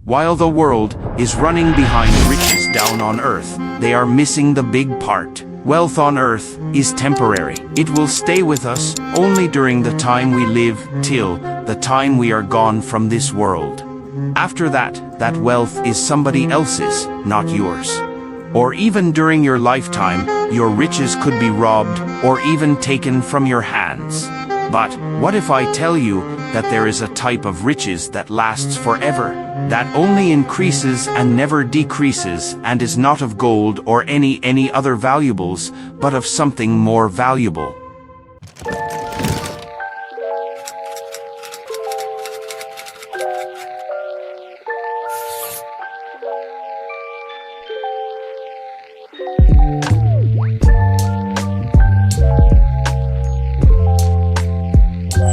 While the world is running behind riches down on earth, they are missing the big part. Wealth on earth is temporary. It will stay with us only during the time we live, till the time we are gone from this world. After that, that wealth is somebody else's, not yours. Or even during your lifetime, your riches could be robbed or even taken from your hands. But what if I tell you that there is a type of riches that lasts forever, that only increases and never decreases, and is not of gold or any other valuables, but of something more valuable?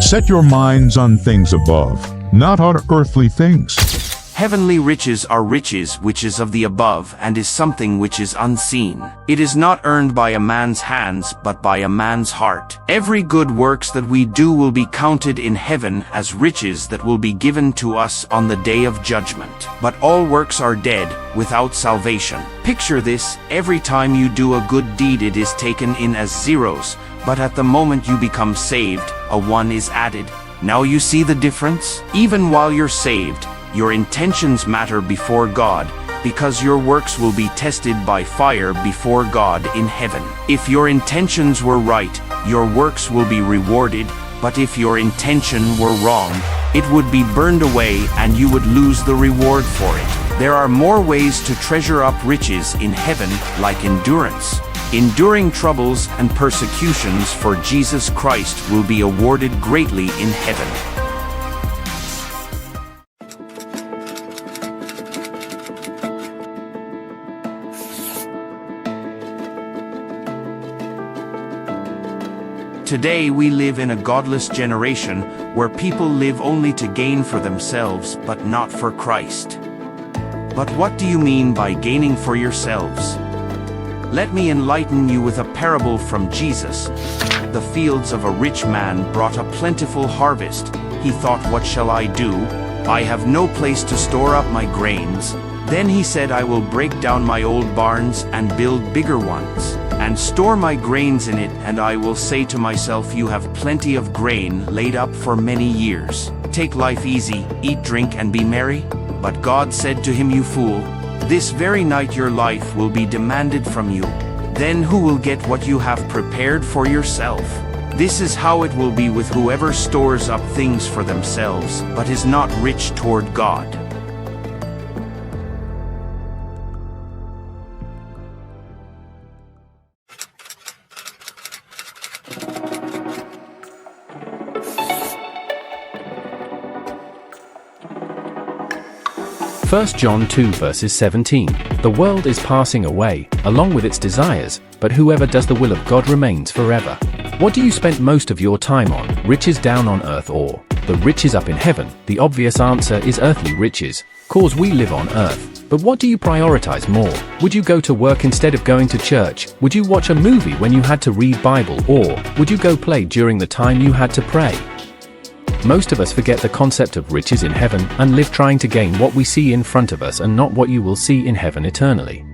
Set your minds on things above, not on earthly things. Heavenly riches are riches which is of the above and is something which is unseen. It is not earned by a man's hands but by a man's heart. Every good works that we do will be counted in heaven as riches that will be given to us on the day of judgment. But all works are dead without salvation. Picture this: every time you do a good deed it is taken in as zeros, but at the moment you become saved, a 1 is added. Now you see the difference? Even while you're saved, your intentions matter before God, because your works will be tested by fire before God in heaven. If your intentions were right, your works will be rewarded, but if your intention were wrong, it would be burned away and you would lose the reward for it. There are more ways to treasure up riches in heaven, like endurance. Enduring troubles and persecutions for Jesus Christ will be awarded greatly in heaven. Today we live in a godless generation where people live only to gain for themselves but not for Christ. But what do you mean by gaining for yourselves? Let me enlighten you with a parable from Jesus. The fields of a rich man brought a plentiful harvest. He thought, "What shall I do? I have no place to store up my grains." Then he said, "I will break down my old barns and build bigger ones, and store my grains in it, and I will say to myself, you have plenty of grain laid up for many years. Take life easy, eat, drink, and be merry." But God said to him, "You fool, this very night your life will be demanded from you. Then who will get what you have prepared for yourself? This is how it will be with whoever stores up things for themselves, but is not rich toward God." First John 2 verses 17. The world is passing away, along with its desires, but whoever does the will of God remains forever. What do you spend most of your time on, riches down on earth or the riches up in heaven? The obvious answer is earthly riches, cause we live on earth. But what do you prioritize more? Would you go to work instead of going to church? Would you watch a movie when you had to read Bible? Or would you go play during the time you had to pray? Most of us forget the concept of riches in heaven and live trying to gain what we see in front of us and not what you will see in heaven eternally.